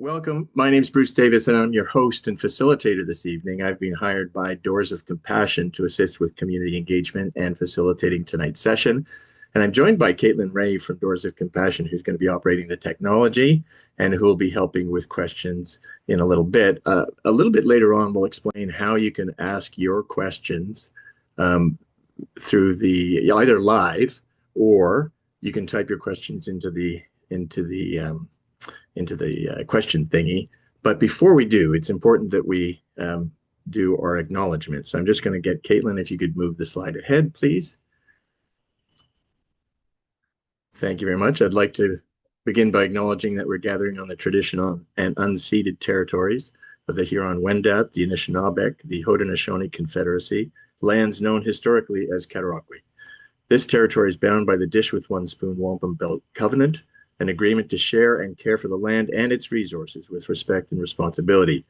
Welcome. My name is Bruce Davis, and I'm your host and facilitator this evening. I've been hired by Doors of Compassion to assist with community engagement and facilitating tonight's session. And I'm joined by Caitlin Ray from Doors of Compassion, who's going to be operating the technology and who will be helping with questions in a little bit. A little bit later on, we'll explain how you can ask your questions through the either live, or you can type your questions into the question thingy. But before we do, it's important that we do our acknowledgement. So I'm just going to get Caitlin, if you could move the slide ahead, please. Thank you very much. I'd like to begin by acknowledging that we're gathering on the traditional and unceded territories of the Huron-Wendat, the Anishinaabeg, the Haudenosaunee Confederacy, lands known historically as Cataraqui. This territory is bound by the Dish with One Spoon Wampum Belt Covenant, an agreement to share and care for the land and its resources with respect and responsibility.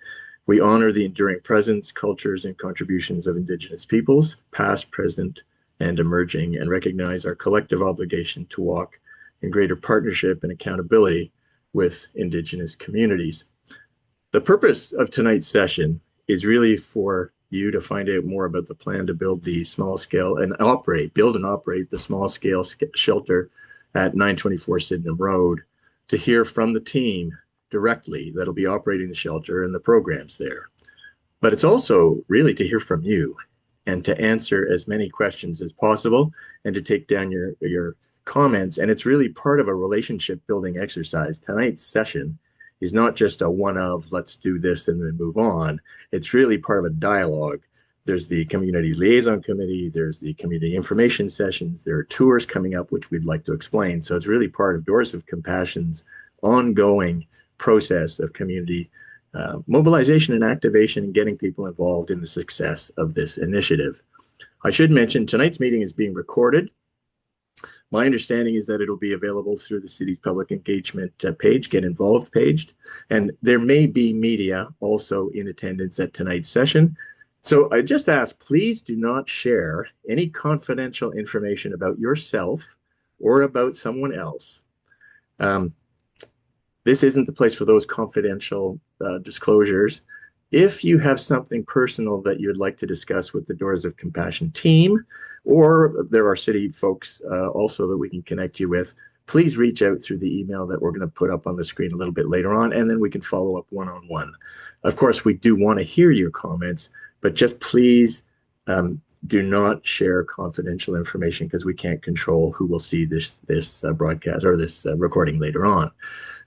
We honor the enduring presence, cultures, and contributions of Indigenous peoples, past, present, and emerging, and recognize our collective obligation to walk in greater partnership and accountability with Indigenous communities. The purpose of tonight's session is really for you to find out more about the plan to build the small scale and build and operate the small scale shelter at 924 Sydenham Road, to hear from the team directly that'll be operating the shelter and the programs there. But it's also really to hear from you and to answer as many questions as possible and to take down your comments. And it's really part of a relationship building exercise. Tonight's session is not just a one of let's do this and then move on. It's really part of a dialogue. There's the community liaison committee, there's the community information sessions, there are tours coming up, which we'd like to explain. So it's really part of Doors of Compassion's ongoing process of community mobilization and activation and getting people involved in the success of this initiative. I should mention tonight's meeting is being recorded. My understanding is that it'll be available through the city's public engagement page, Get Involved page, and there may be media also in attendance at tonight's session. So I just ask, please do not share any confidential information about yourself or about someone else. This isn't the place for those confidential disclosures. If you have something personal that you'd like to discuss with the Doors of Compassion team, or there are city folks also that we can connect you with, please reach out through the email that we're going to put up on the screen a little bit later on, and then we can follow up one-on-one. Of course, we do want to hear your comments, but just please do not share confidential information, because we can't control who will see this broadcast or this recording later on.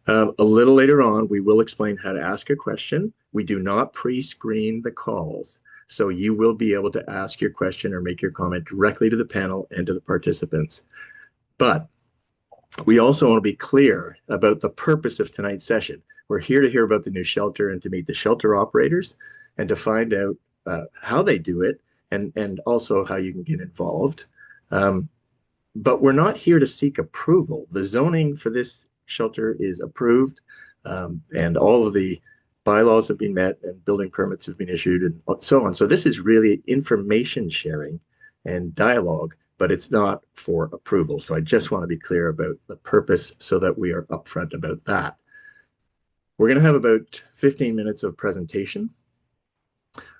A little later on, we will explain how to ask a question. We do not pre-screen the calls, so you will be able to ask your question or make your comment directly to the panel and to the participants. But we also want to be clear about the purpose of tonight's session. We're here to hear about the new shelter and to meet the shelter operators and to find out how they do it and also how you can get involved. But we're not here to seek approval. The zoning for this shelter is approved, and all of the bylaws have been met and building permits have been issued and so on. So this is really information sharing and dialogue, but it's not for approval. So I just want to be clear about the purpose so that we are upfront about that. We're going to have about 15 minutes of presentation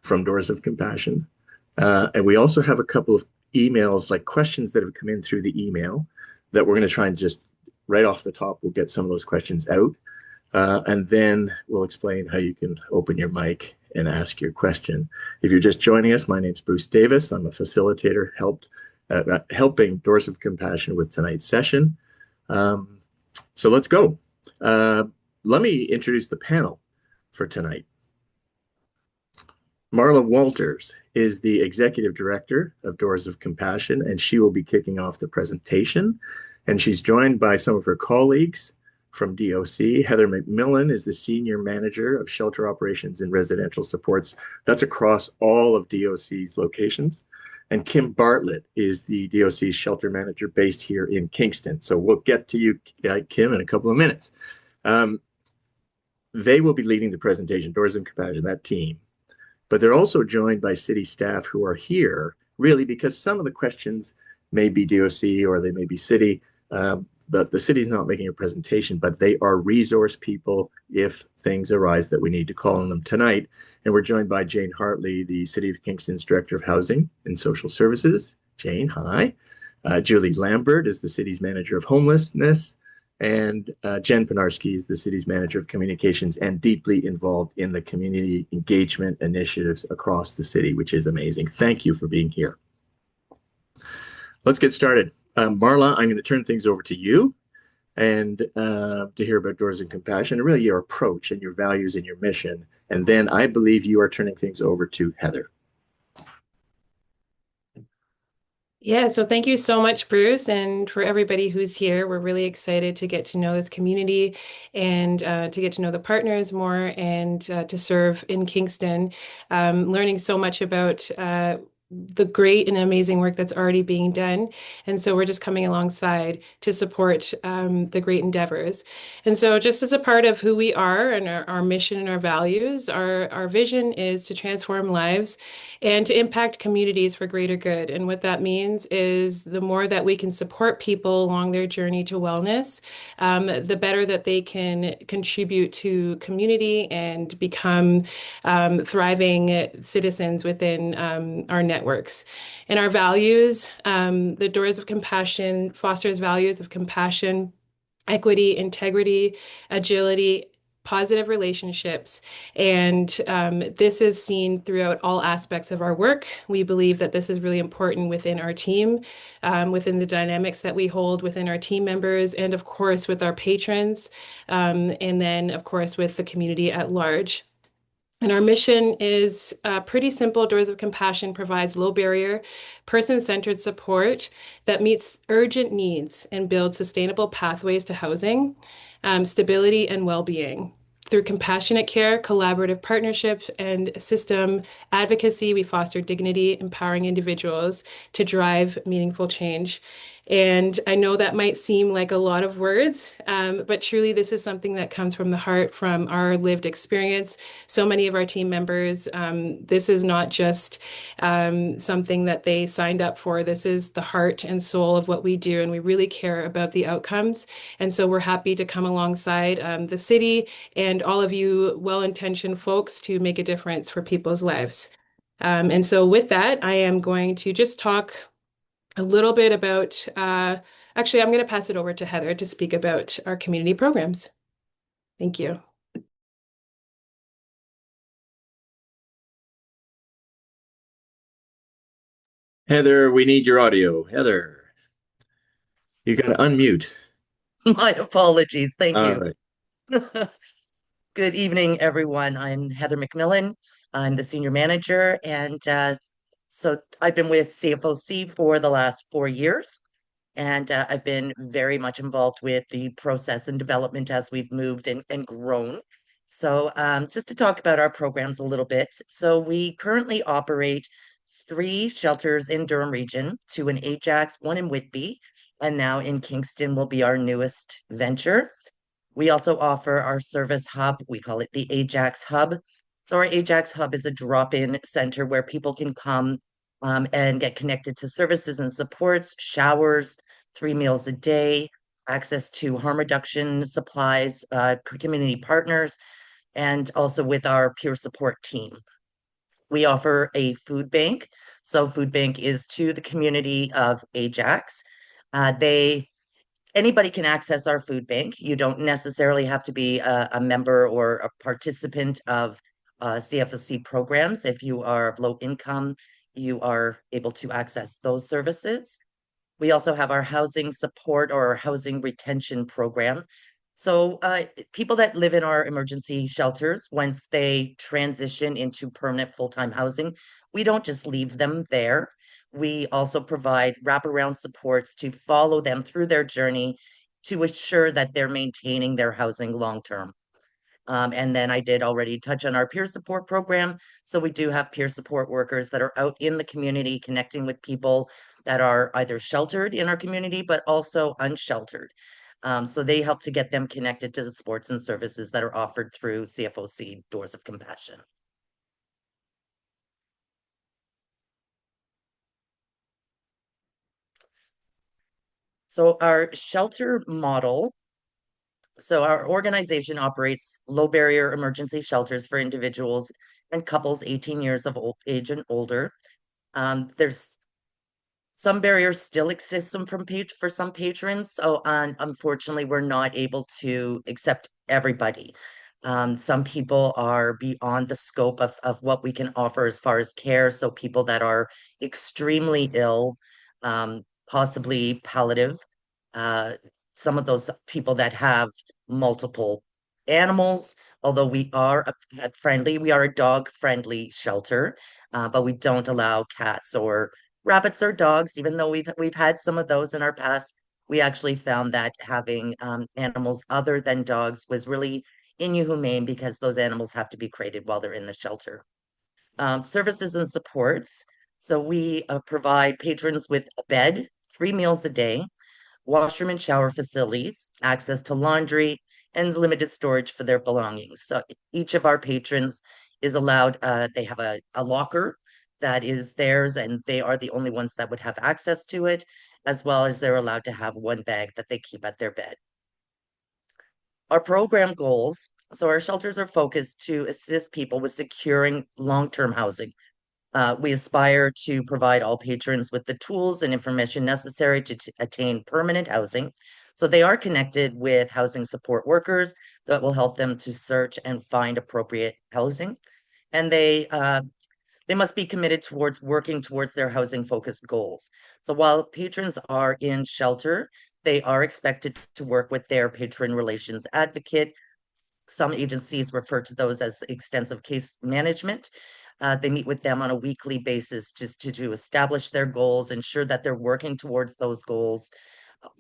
from Doors of Compassion. And we also have a couple of emails, like questions that have come in through the email, that we're going to try and just right off the top, we'll get some of those questions out. And then we'll explain how you can open your mic and ask your question. If you're just joining us, my name's Bruce Davis. I'm a facilitator helping Doors of Compassion with tonight's session. So let's go. Let me introduce the panel for tonight. Marla Walters is the Executive Director of Doors of Compassion, and she will be kicking off the presentation. And she's joined by some of her colleagues from DOC. Heather McMillan is the Senior Manager of Shelter Operations and Residential Supports. That's across all of DOC's locations. And Kim Bartlett is the DOC's Shelter Manager based here in Kingston. So we'll get to you, Kim, in a couple of minutes. They will be leading the presentation, Doors of Compassion, that team. But they're also joined by city staff who are here, really, because some of the questions may be DOC or they may be city. the city's not making a presentation, but they are resource people if things arise that we need to call on them tonight. And we're joined by Jane Hartley, the City of Kingston's Director of Housing and Social Services. Jane, hi. Julie Lambert is the city's manager of homelessness. And Jen Pinarski is the city's manager of communications and deeply involved in the community engagement initiatives across the city, which is amazing. Thank you for being here. Let's get started. Marla, I'm going to turn things over to you and to hear about Doors and Compassion, and really your approach and your values and your mission. And then I believe you are turning things over to Heather. Yeah, so thank you so much, Bruce, and for everybody who's here. We're really excited to get to know this community and to get to know the partners more and to serve in Kingston, learning so much about the great and amazing work that's already being done. And so we're just coming alongside to support the great endeavors. And so just as a part of who we are and our mission and our values, our vision is to transform lives and to impact communities for greater good. And what that means is the more that we can support people along their journey to wellness, the better that they can contribute to community and become thriving citizens within our networks. And our values, the Doors of Compassion fosters values of compassion, equity, integrity, agility, positive relationships. And this is seen throughout all aspects of our work. We believe that this is really important within our team, within the dynamics that we hold within our team members, and of course with our patrons, and then of course with the community at large. And our mission is pretty simple. Doors of Compassion provides low barrier, person-centered support that meets urgent needs and builds sustainable pathways to housing, stability, and well-being. Through compassionate care, collaborative partnerships, and system advocacy, we foster dignity, empowering individuals to drive meaningful change. And I know that might seem like a lot of words, but truly, this is something that comes from the heart, from our lived experience. So many of our team members, this is not just something that they signed up for. This is the heart and soul of what we do, and we really care about the outcomes. And so we're happy to come alongside the city and all of you well-intentioned folks to make a difference for people's lives. And so with that, I am going to just talk a little bit about, actually, I'm going to pass it over to Heather to speak about our community programs. Thank you. Heather, we need your audio. Heather, you got to unmute. My apologies. Thank All you. right. Good evening, everyone. I'm Heather McMillan. I'm the senior manager, and so I've been with CFOC for the last 4 years, and I've been very much involved with the process and development as we've moved and grown. So just to talk about our programs a little bit. So we currently operate 3 shelters in Durham region, 2 in Ajax, 1 in Whitby, and now in Kingston will be our newest venture. We also offer our service hub. We call it the Ajax Hub. So our Ajax Hub is a drop-in center where people can come and get connected to services and supports, showers, 3 meals a day, access to harm reduction supplies, community partners, and also with our peer support team. We offer a food bank. So food bank is to the community of Ajax. They Anybody can access our food bank. You don't necessarily have to be a member or a participant of CFOC programs. If you are of low income, you are able to access those services. We also have our housing support or our housing retention program. So people that live in our emergency shelters, once they transition into permanent full-time housing, we don't just leave them there. We also provide wraparound supports to follow them through their journey to ensure that they're maintaining their housing long-term. And then I did already touch on our peer support program. So we do have peer support workers that are out in the community connecting with people that are either sheltered in our community, but also unsheltered. So they help to get them connected to the sports and services that are offered through CFOC Doors of Compassion. So our shelter model, so our organization operates low barrier emergency shelters for individuals and couples 18 years of age and older. There's some barriers still exist for some patrons, so unfortunately, we're not able to accept everybody. Some people are beyond the scope of what we can offer as far as care. So people that are extremely ill, possibly palliative, uh, some of those people that have multiple animals, although we are a pet friendly, we are a dog friendly shelter, but we don't allow cats or rabbits or dogs, even though we've had some of those in our past. We actually found that having animals other than dogs was really inhumane because those animals have to be crated while they're in the shelter. Services and supports. So we provide patrons with a bed, 3 meals a day, washroom and shower facilities, access to laundry, and limited storage for their belongings. So each of our patrons is allowed, they have a locker that is theirs, and they are the only ones that would have access to it, as well as they're allowed to have one bag that they keep at their bed. Our program goals. So our shelters are focused to assist people with securing long-term housing. We aspire to provide all patrons with the tools and information necessary to attain permanent housing. So they are connected with housing support workers that will help them to search and find appropriate housing. And they must be committed towards working towards their housing focused goals. So while patrons are in shelter, they are expected to work with their patron relations advocate. Some agencies refer to those as extensive case management. They meet with them on a weekly basis just to establish their goals, ensure that they're working towards those goals.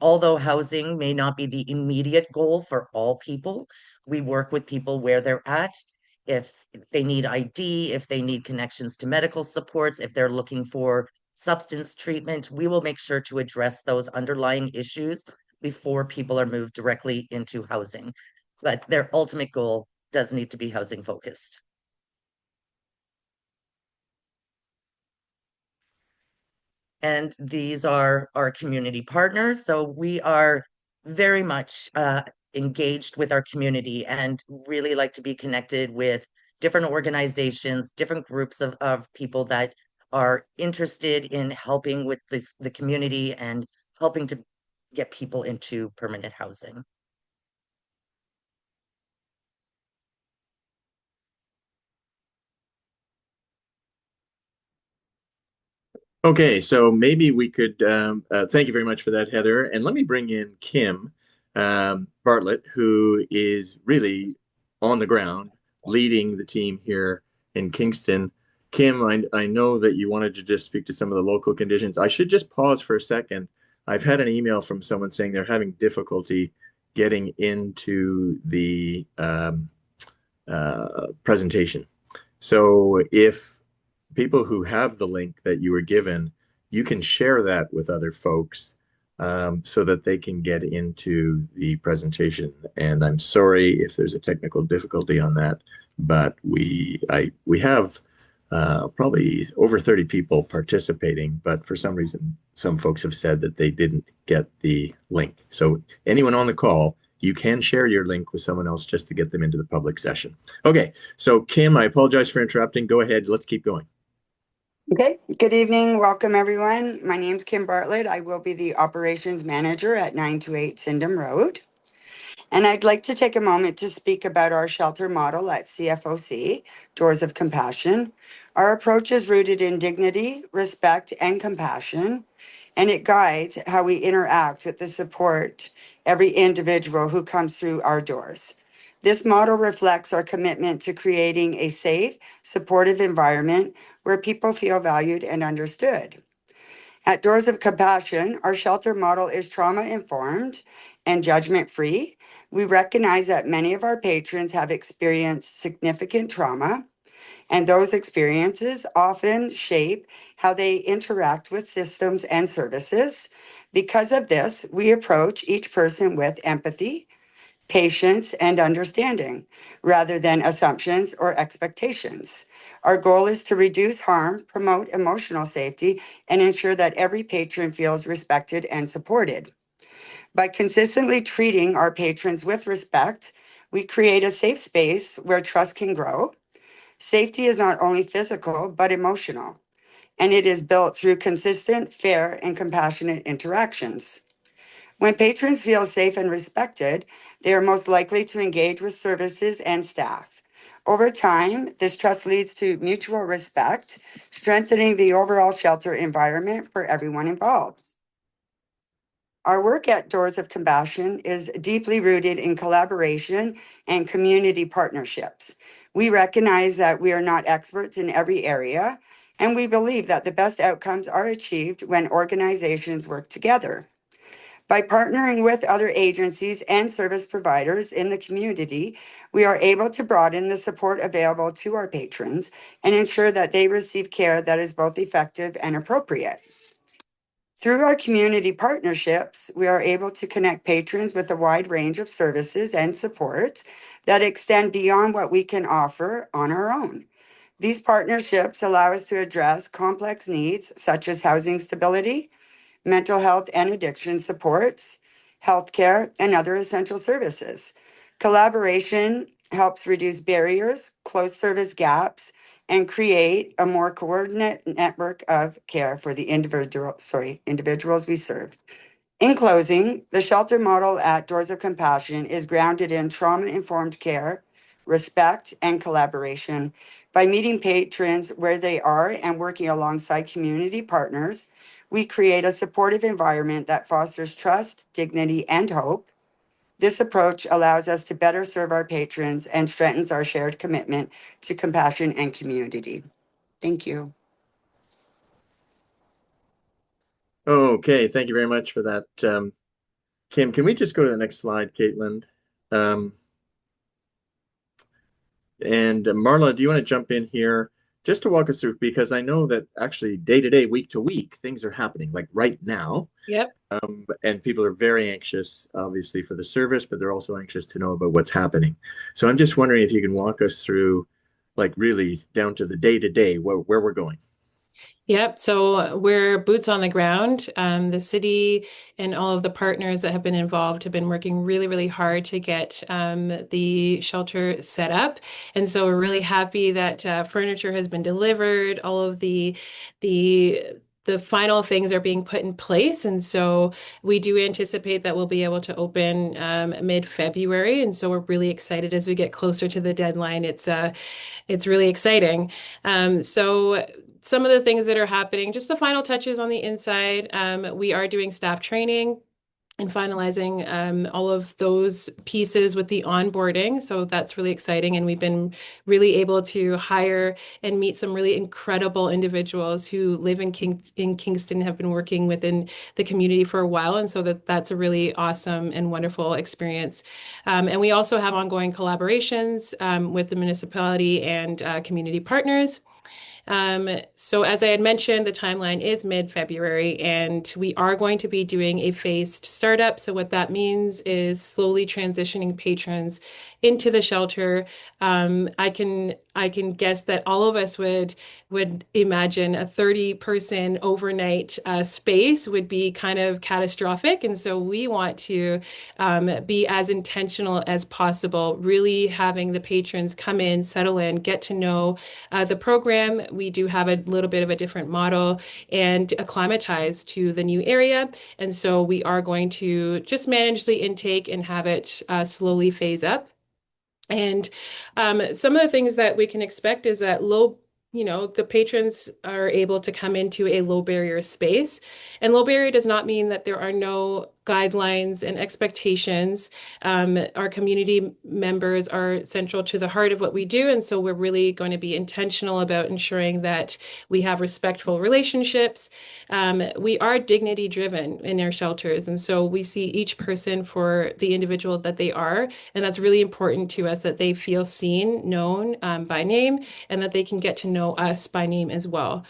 Although housing may not be the immediate goal for all people, we work with people where they're at. If they need ID, if they need connections to medical supports, if they're looking for substance treatment, we will make sure to address those underlying issues before people are moved directly into housing. But their ultimate goal does need to be housing focused. And these are our community partners. So we are very much engaged with our community and really like to be connected with different organizations, different groups of people that are interested in helping with the community and helping to get people into permanent housing. Okay, so maybe we could thank you very much for that, Heather. And let me bring in Kim Bartlett, who is really on the ground leading the team here in Kingston. Kim, I know that you wanted to just speak to some of the local conditions. I should just pause for a second. I've had an email from someone saying they're having difficulty getting into the presentation. So if people who have the link that you were given, you can share that with other folks so that they can get into the presentation. And I'm sorry if there's a technical difficulty on that, but we have probably over 30 people participating, but for some reason, some folks have said that they didn't get the link. So anyone on the call, you can share your link with someone else just to get them into the public session. Okay, so Kim, I apologize for interrupting. Go ahead, let's keep going. Okay, good evening. Welcome, everyone. My name's Kim Bartlett. I will be the operations manager at 928 Sydenham Road. And I'd like to take a moment to speak about our shelter model at CFOC, Doors of Compassion. Our approach is rooted in dignity, respect, and compassion, and it guides how we interact with the support every individual who comes through our doors. This model reflects our commitment to creating a safe, supportive environment where people feel valued and understood. At Doors of Compassion, our shelter model is trauma informed and judgment free. We recognize that many of our patrons have experienced significant trauma, and those experiences often shape how they interact with systems and services. Because of this, we approach each person with empathy, patience, and understanding rather than assumptions or expectations. Our goal is to reduce harm, promote emotional safety, and ensure that every patron feels respected and supported. By consistently treating our patrons with respect, we create a safe space where trust can grow. Safety is not only physical, but emotional, and it is built through consistent, fair, and compassionate interactions. When patrons feel safe and respected, they are most likely to engage with services and staff. Over time, this trust leads to mutual respect, strengthening the overall shelter environment for everyone involved. Our work at Doors of Compassion is deeply rooted in collaboration and community partnerships. We recognize that we are not experts in every area, and we believe that the best outcomes are achieved when organizations work together. By partnering with other agencies and service providers in the community, we are able to broaden the support available to our patrons and ensure that they receive care that is both effective and appropriate. Through our community partnerships, we are able to connect patrons with a wide range of services and supports that extend beyond what we can offer on our own. These partnerships allow us to address complex needs such as housing stability, mental health and addiction supports, healthcare, and other essential services. Collaboration helps reduce barriers, close service gaps, and create a more coordinate network of care for the individuals we serve. In closing, the shelter model at Doors of Compassion is grounded in trauma-informed care, respect, and collaboration. By meeting patrons where they are and working alongside community partners, we create a supportive environment that fosters trust, dignity, and hope. This approach allows us to better serve our patrons and strengthens our shared commitment to compassion and community. Thank you. Okay, thank you very much for that. Kim, can we just go to the next slide, Caitlin? Um, and Marla, do you want to jump in here just to walk us through? Because I know that actually day to day, week to week, things are happening like right now. Yep. And people are very anxious, obviously, for the service, but they're also anxious to know about what's happening. So I'm just wondering if you can walk us through, like, really down to the day to day where we're going. Yep. So we're boots on the ground. The city and all of the partners that have been involved have been working really, really hard to get the shelter set up. And so we're really happy that furniture has been delivered. All of the the final things are being put in place. And so we do anticipate that we'll be able to open mid-February. And so we're really excited as we get closer to the deadline. It's really exciting. So some of the things that are happening, just the final touches on the inside. We are doing staff training and finalizing all of those pieces with the onboarding. So that's really exciting. And we've been really able to hire and meet some really incredible individuals who live in Kingston, have been working within the community for a while. And so that's a really awesome and wonderful experience. And we also have ongoing collaborations with the municipality and community partners. So as I had mentioned, the timeline is mid-February, and we are going to be doing a phased startup. So what that means is slowly transitioning patrons into the shelter. I can guess that all of us would imagine a 30-person overnight space would be kind of catastrophic, and so we want to be as intentional as possible, really having the patrons come in, settle in, get to know the program. We do have a little bit of a different model and acclimatize to the new area. And so we are going to just manage the intake and have it slowly phase up. And some of the things that we can expect is that the patrons are able to come into a low barrier space. And low barrier does not mean that there are no guidelines and expectations. Our community members are central to the heart of what we do. And so we're really going to be intentional about ensuring that we have respectful relationships. We are dignity driven in our shelters. And so we see each person for the individual that they are. And that's really important to us, that they feel seen, known by name, and that they can get to know us by name as well.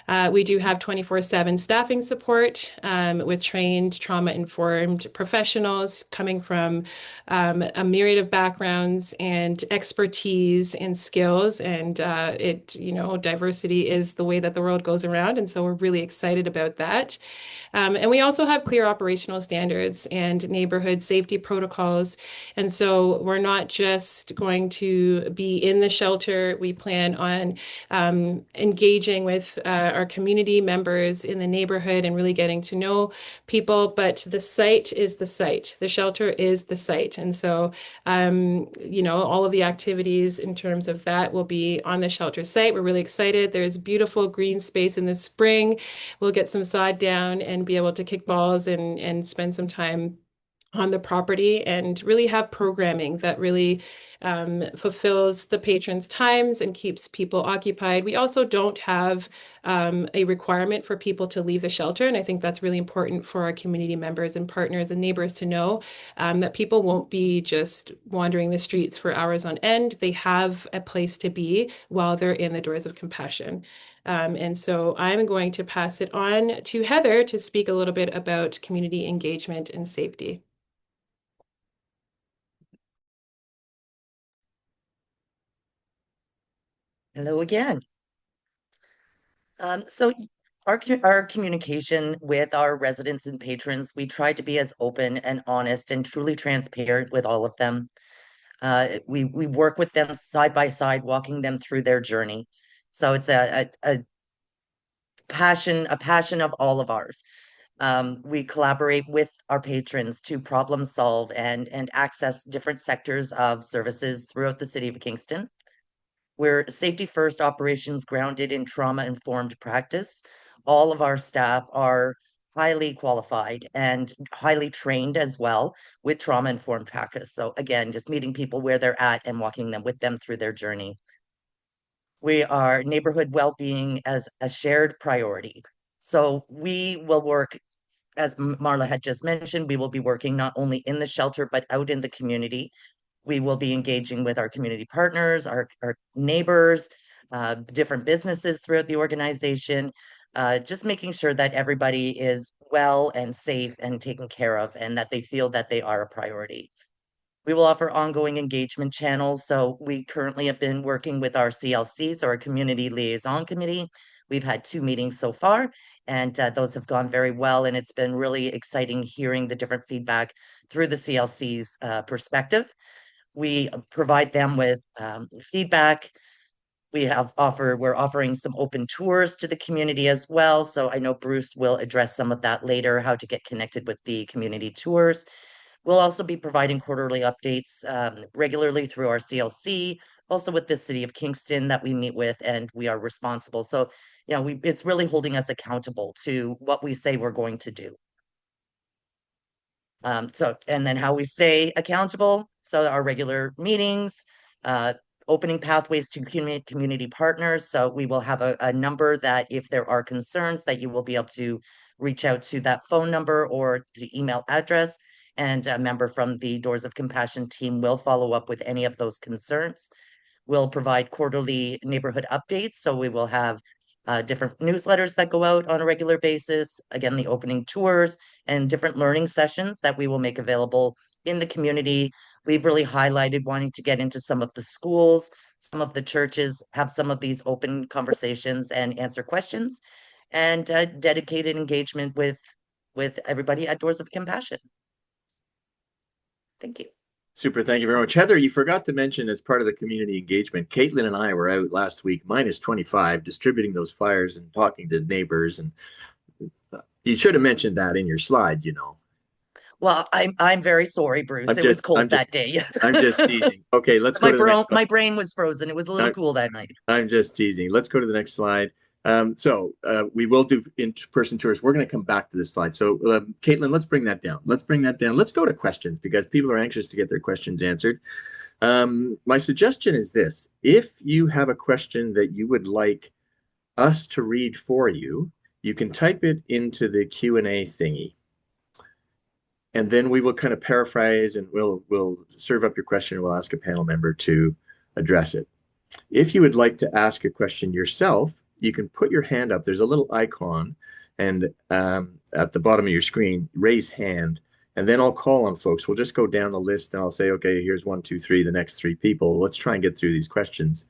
We do have 24/7 staffing support with trained trauma-informed professionals coming from a myriad of backgrounds and expertise and skills. And diversity is the way that the world goes around. And so we're really excited about that. And we also have clear operational standards and neighborhood safety protocols. And so we're not just going to be in the shelter. We plan on engaging with our community members in the neighborhood and really getting to know people. But the site is the site. The shelter is the site. And so, all of the activities in terms of that will be on the shelter site. We're really excited. There's beautiful green space in the spring. We'll get some sod down and be able to kick balls and spend some time on the property and really have programming that really fulfills the patrons' times and keeps people occupied. We also don't have a requirement for people to leave the shelter. And I think that's really important for our community members and partners and neighbors to know that people won't be just wandering the streets for hours on end. They have a place to be while they're in the Doors of Compassion. And so I'm going to pass it on to Heather to speak a little bit about community engagement and safety. Hello again. So our communication with our residents and patrons, we try to be as open and honest and truly transparent with all of them. We work with them side by side, walking them through their journey. So it's a passion of all of ours. We collaborate with our patrons to problem solve and access different sectors of services throughout the city of Kingston. We're safety first operations grounded in trauma informed practice. All of our staff are highly qualified and highly trained as well with trauma informed practice. So again, just meeting people where they're at and walking them with them through their journey. We are neighborhood well-being as a shared priority. So we will work, as Marla had just mentioned, we will be working not only in the shelter, but out in the community. We will be engaging with our community partners, our neighbors, different businesses throughout the organization, just making sure that everybody is well and safe and taken care of and that they feel that they are a priority. We will offer ongoing engagement channels. So we currently have been working with our CLCs, our Community Liaison Committee. We've had 2 meetings so far, and those have gone very well. And it's been really exciting hearing the different feedback through the CLC's perspective. We provide them with feedback. We're offering some open tours to the community as well. So I know Bruce will address some of that later, how to get connected with the community tours. We'll also be providing quarterly updates regularly through our CLC, also with the City of Kingston that we meet with and we are responsible. So, it's really holding us accountable to what we say we're going to do. And then how we stay accountable. So our regular meetings, opening pathways to community partners. So we will have a number that if there are concerns that you will be able to reach out to that phone number or the email address. And a member from the Doors of Compassion team will follow up with any of those concerns. We'll provide quarterly neighborhood updates. So we will have different newsletters that go out on a regular basis. Again, the opening tours and different learning sessions that we will make available in the community. We've really highlighted wanting to get into some of the schools, some of the churches, have some of these open conversations and answer questions, and dedicated engagement with everybody at Doors of Compassion. Thank you. Super. Thank you very much. Heather, you forgot to mention as part of the community engagement, Caitlin and I were out last week, -25, distributing those flyers and talking to neighbors. And you should have mentioned that in your slide. Well, I'm very sorry, Bruce. It was cold that day. Yes. I'm just teasing. Okay, let's go to the next slide. My brain was frozen. It was a little cool that night. I'm just teasing. Let's go to the next slide. We will do in-person tours. We're going to come back to this slide. So, Caitlin, let's bring that down. Let's go to questions because people are anxious to get their questions answered. My suggestion is this. If you have a question that you would like us to read for you, you can type it into the Q&A thingy. And then we will kind of paraphrase and we'll serve up your question and we'll ask a panel member to address it. If you would like to ask a question yourself, you can put your hand up. There's a little icon, and at the bottom of your screen, raise hand, and then I'll call on folks. We'll just go down the list, and I'll say, okay, here's one, two, three, the next three people. Let's try and get through these questions.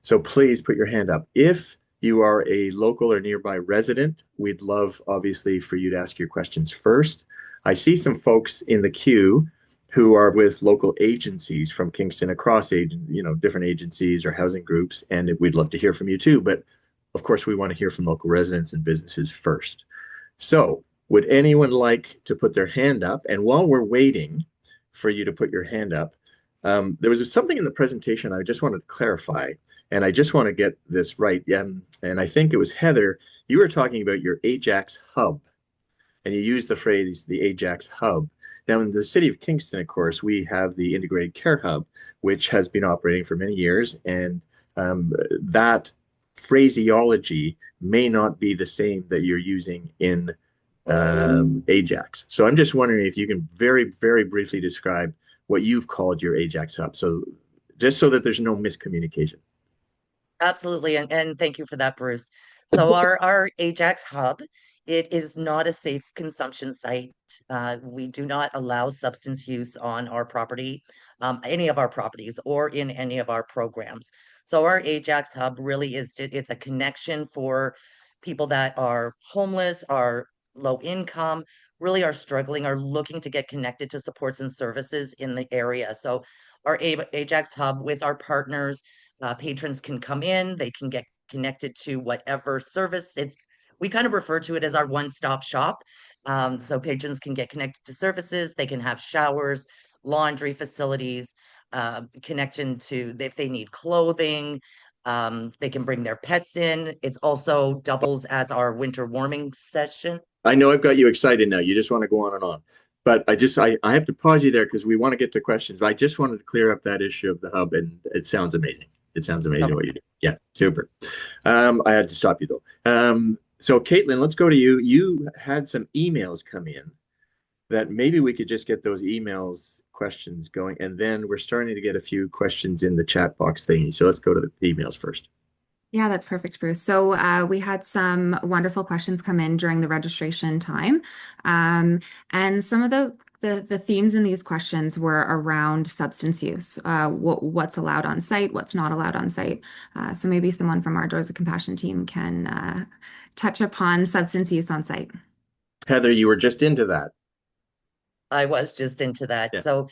So please put your hand up. If you are a local or nearby resident, we'd love, obviously, for you to ask your questions first. I see some folks in the queue who are with local agencies from Kingston across different agencies or housing groups, and we'd love to hear from you too. But of course, we want to hear from local residents and businesses first. So, would anyone like to put their hand up? And while we're waiting for you to put your hand up, there was something in the presentation I just wanted to clarify, and I just want to get this right. And I think it was Heather, you were talking about your Ajax hub, and you used the phrase the Ajax hub. Now, in the city of Kingston, of course, we have the Integrated Care Hub, which has been operating for many years, and that phraseology may not be the same that you're using in Ajax. So I'm just wondering if you can very, very briefly describe what you've called your Ajax hub. So just so that there's no miscommunication. Absolutely, and thank you for that, Bruce. So our Ajax hub, it is not a safe consumption site. We do not allow substance use on our property, any of our properties, or in any of our programs. So our Ajax hub really it's a connection for people that are homeless, are low income, really are struggling, are looking to get connected to supports and services in the area. So our Ajax hub with our partners, patrons can come in, they can get connected to whatever service. We kind of refer to it as our one-stop shop. So patrons can get connected to services, they can have showers, laundry facilities, connection to if they need clothing, they can bring their pets in. It's also doubles as our winter warming session. I know I've got you excited now. You just want to go on and on. But I have to pause you there because we want to get to questions. I just wanted to clear up that issue of the hub, and it sounds amazing. It sounds amazing what you do. Yeah, super. I had to stop you though. So Caitlin, let's go to you. You had some emails come in that maybe we could just get those emails questions going, and then we're starting to get a few questions in the chat box thingy. So let's go to the emails first. Yeah, that's perfect, Bruce. So we had some wonderful questions come in during the registration time. And some of the themes in these questions were around substance use, what's allowed on site, what's not allowed on site. So maybe someone from our Doors of Compassion team can touch upon substance use on site. Heather, you were just into that. I was just into that. Yeah. So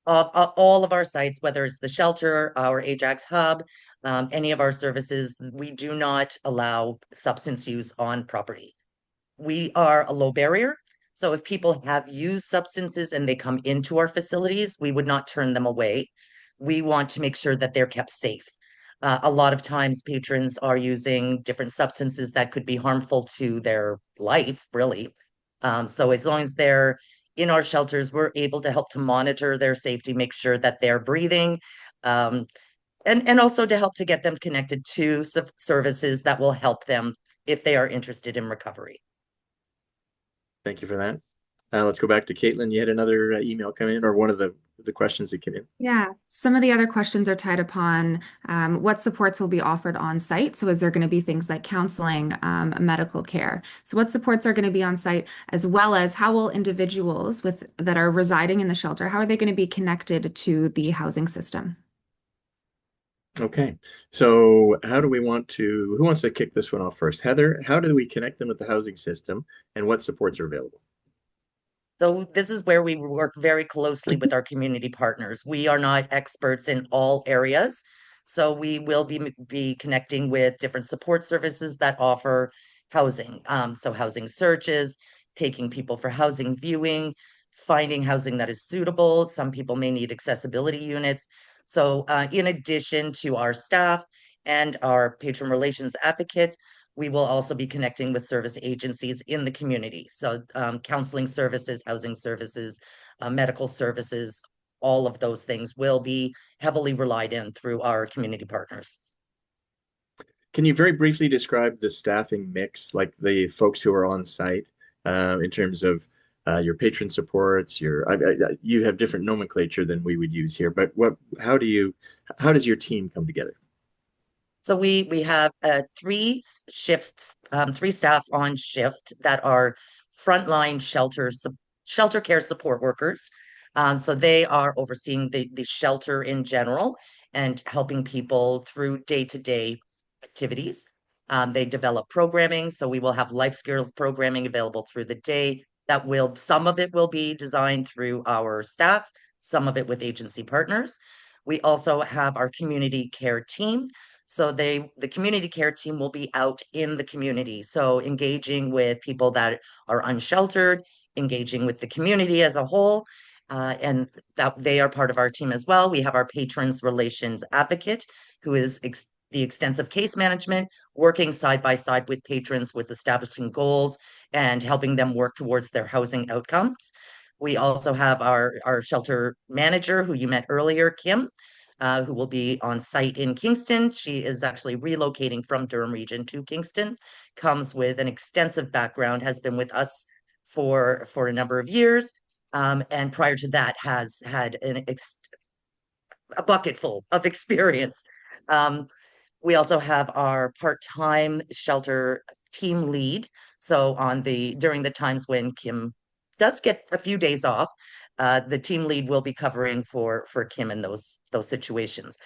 of all of our sites, whether it's the shelter, our Ajax hub, any of our services, we do not allow substance use on property. We are a low barrier. So if people have used substances and they come into our facilities, we would not turn them away. We want to make sure that they're kept safe. A lot of times patrons are using different substances that could be harmful to their life, really. So as long as they're in our shelters, we're able to help to monitor their safety, make sure that they're breathing, um, and also to help to get them connected to services that will help them if they are interested in recovery. Thank you for that. Let's go back to Caitlin. You had another email come in, or one of the questions that came in. Yeah, some of the other questions are tied upon what supports will be offered on site. So is there going to be things like counseling, medical care? So what supports are going to be on site, as well as how will individuals that are residing in the shelter, how are they going to be connected to the housing system? Okay, so who wants to kick this one off first? Heather, how do we connect them with the housing system, and what supports are available? So this is where we work very closely with our community partners. We are not experts in all areas, so we will be connecting with different support services that offer housing. So housing searches, taking people for housing viewing, finding housing that is suitable. Some people may need accessibility units. So in addition to our staff and our patron relations advocate, we will also be connecting with service agencies in the community. So counseling services, housing services, medical services, all of those things will be heavily relied in through our community partners. Can you very briefly describe the staffing mix, like the folks who are on site, in terms of your patron supports? You have different nomenclature than we would use here, but how does your team come together? So we have three shifts, three staff on shift that are frontline shelter care support workers. So they are overseeing the shelter in general and helping people through day-to-day activities. They develop programming, so we will have life skills programming available through the day. Some of it will be designed through our staff, some of it with agency partners. We also have our community care team. So the community care team will be out in the community. So engaging with people that are unsheltered, engaging with the community as a whole, and that they are part of our team as well. We have our patrons relations advocate, who is the extensive case management, working side by side with patrons with establishing goals and helping them work towards their housing outcomes. We also have our shelter manager, who you met earlier, Kim, who will be on site in Kingston. She is actually relocating from Durham region to Kingston, comes with an extensive background, has been with us for a number of years, and prior to that has had a bucket full of experience. Um, we also have our part-time shelter team lead. So during the times when Kim does get a few days off, the team lead will be covering for Kim in those situations.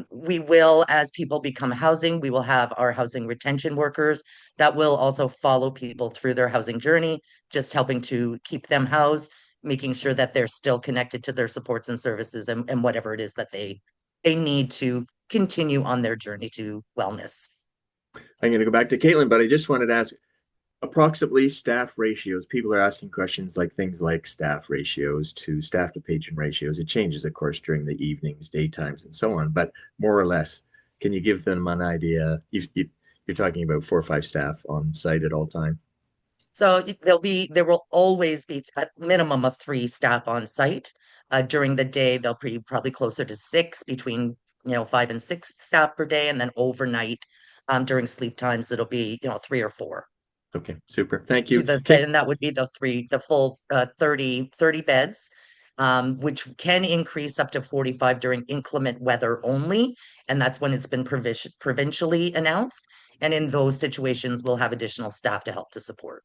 We will, as people become housing, we will have our housing retention workers that will also follow people through their housing journey, just helping to keep them housed, making sure that they're still connected to their supports and services and whatever it is that they need to continue on their journey to wellness. I'm going to go back to Caitlin, but I just wanted to ask approximately staff ratios. People are asking questions like things like staff ratios to staff to patron ratios. It changes, of course, during the evenings, daytimes, and so on, but more or less, can you give them an idea? You're talking about 4 or 5 staff on site at all time. So there will always be a minimum of three staff on site. During the day, they'll be probably closer to six, between 5 and 6 staff per day, and then overnight, during sleep times, it'll be 3 or 4. Okay, super. Thank you. Okay. And that would be the full 30 beds, which can increase up to 45 during inclement weather only. And that's when it's been provincially announced. And in those situations, we'll have additional staff to help to support.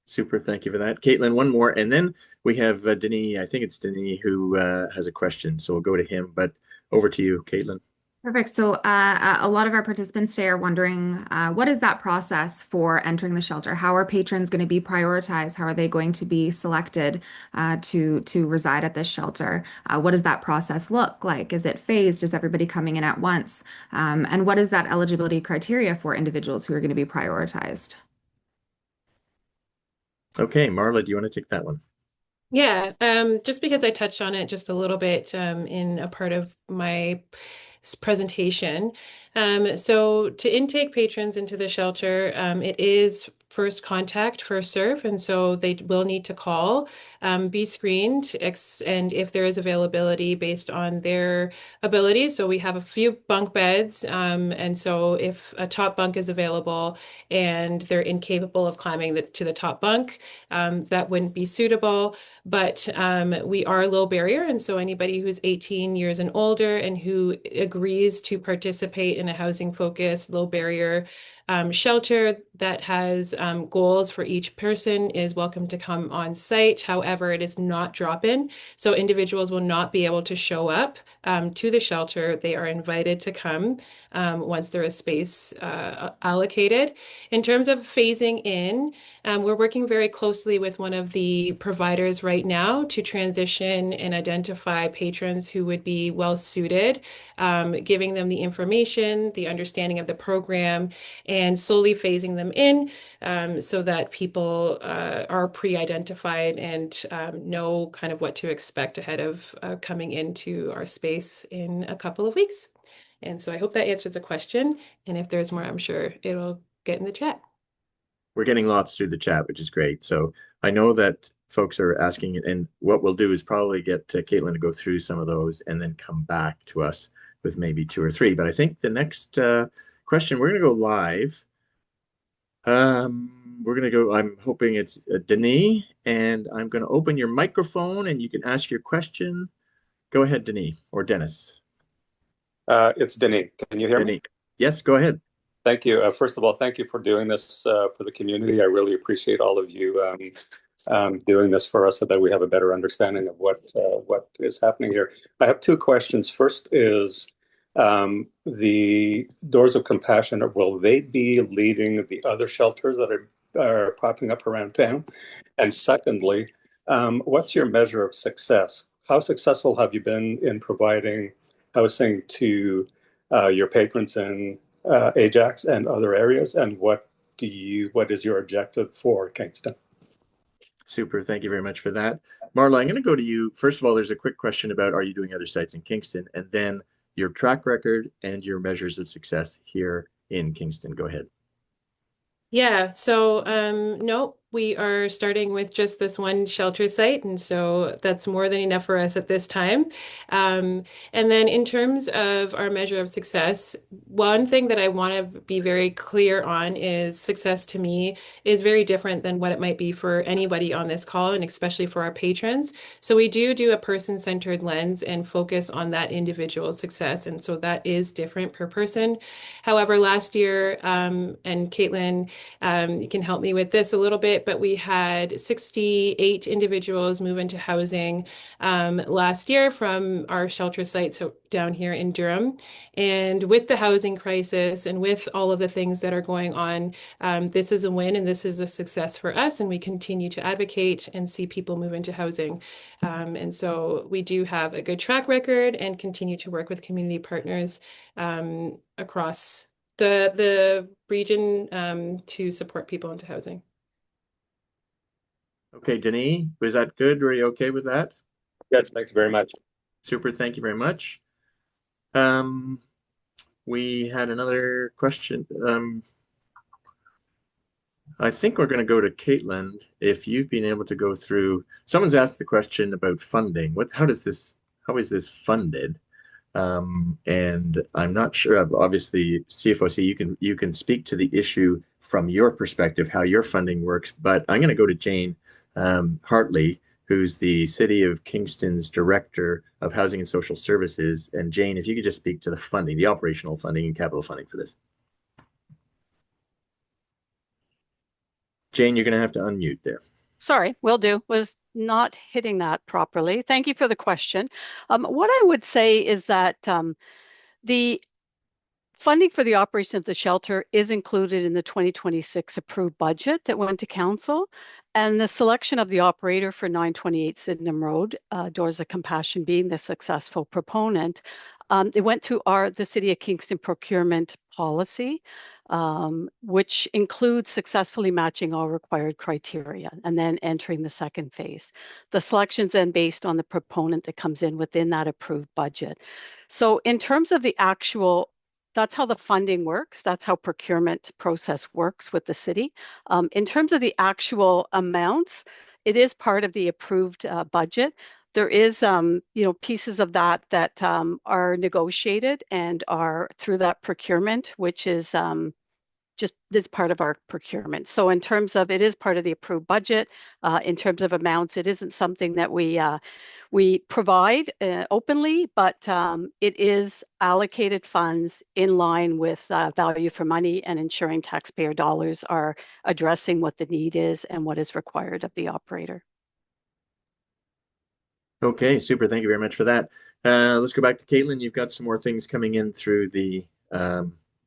Super. Thank you for that. Caitlin, one more. And then we have Denis, I think it's Denis, who has a question. So we'll go to him, but over to you, Caitlin. Perfect. So, a lot of our participants today are wondering, what is that process for entering the shelter? How are patrons going to be prioritized? How are they going to be selected to reside at this shelter? What does that process look like? Is it phased? Is everybody coming in at once? And what is that eligibility criteria for individuals who are going to be prioritized? Okay, Marla, do you want to take that one? Yeah, just because I touched on it just a little bit in a part of my presentation. So to intake patrons into the shelter, it is first contact, first serve, and so they will need to call, be screened, and if there is availability based on their abilities. So we have a few bunk beds, and so if a top bunk is available and they're incapable of climbing to the top bunk, that wouldn't be suitable. But we are low barrier, and so anybody who's 18 years and older and who agrees to participate in a housing focused, low barrier shelter that has goals for each person is welcome to come on site. However, it is not drop-in, so individuals will not be able to show up to the shelter. They are invited to come once there is space allocated. In terms of phasing in, we're working very closely with one of the providers right now to transition and identify patrons who would be well suited, giving them the information, the understanding of the program, and slowly phasing them in so that people are pre-identified and know kind of what to expect ahead of coming into our space in a couple of weeks. And so I hope that answers the question. And if there's more, I'm sure it'll get in the chat. We're getting lots through the chat, which is great. So I know that folks are asking, and what we'll do is probably get Caitlin to go through some of those and then come back to us with maybe 2 or 3. But I think the next question, we're going to go live. We're going to go, I'm hoping it's Denis, and I'm going to open your microphone and you can ask your question. Go ahead, Denis or Dennis. It's Denis. Can you hear me? Denis. Yes, go ahead. Thank you. First of all, thank you for doing this for the community. I really appreciate all of you doing this for us so that we have a better understanding of what is happening here. I have two questions. First is the Doors of Compassion, will they be leading the other shelters that are popping up around town? And secondly, what's your measure of success? How successful have you been in providing housing to your patrons in Ajax and other areas? And what is your objective for Kingston? Super. Thank you very much for that. Marla, I'm going to go to you. First of all, there's a quick question about, are you doing other sites in Kingston? And then your track record and your measures of success here in Kingston. Go ahead. Yeah, so no, we are starting with just this one shelter site, and so that's more than enough for us at this time. And then in terms of our measure of success, one thing that I want to be very clear on is success to me is very different than what it might be for anybody on this call, and especially for our patrons. So we do a person-centered lens and focus on that individual success, and so that is different per person. However, last year, and Caitlin, you can help me with this a little bit, but we had 68 individuals move into housing last year from our shelter sites down here in Durham. And with the housing crisis and with all of the things that are going on, this is a win and this is a success for us. And we continue to advocate and see people move into housing. And so we do have a good track record and continue to work with community partners across the region to support people into housing. Okay, Denis, was that good? Were you okay with that? Yes, thank you very much. Super. Thank you very much. We had another question. I think we're going to go to Caitlin. If you've been able to go through, someone's asked the question about funding. How is this funded? And I'm not sure. Obviously, CFOC, you can speak to the issue from your perspective, how your funding works. But I'm going to go to Jane Hartley, who's the City of Kingston's Director of Housing and Social Services. And Jane, if you could just speak to the funding, the operational funding and capital funding for this. Jane, you're going to have to unmute there. Sorry, will do. Was not hitting that properly. Thank you for the question. What I would say is that the funding for the operation of the shelter is included in the 2026 approved budget that went to council, and the selection of the operator for 928 Sydenham Road, Doors of Compassion being the successful proponent, it went through the City of Kingston procurement policy, which includes successfully matching all required criteria and then entering the second phase. The selection's then based on the proponent that comes in within that approved budget. So in terms of the actual, that's how the funding works. That's how procurement process works with the city. In terms of the actual amounts, it is part of the approved budget. There is, pieces of that are negotiated and are through that procurement, which is just this part of our procurement. So in terms of, it is part of the approved budget. In terms of amounts, it isn't something that we provide openly, but it is allocated funds in line with value for money and ensuring taxpayer dollars are addressing what the need is and what is required of the operator. Okay, super. Thank you very much for that. Let's go back to Caitlin. You've got some more things coming in through the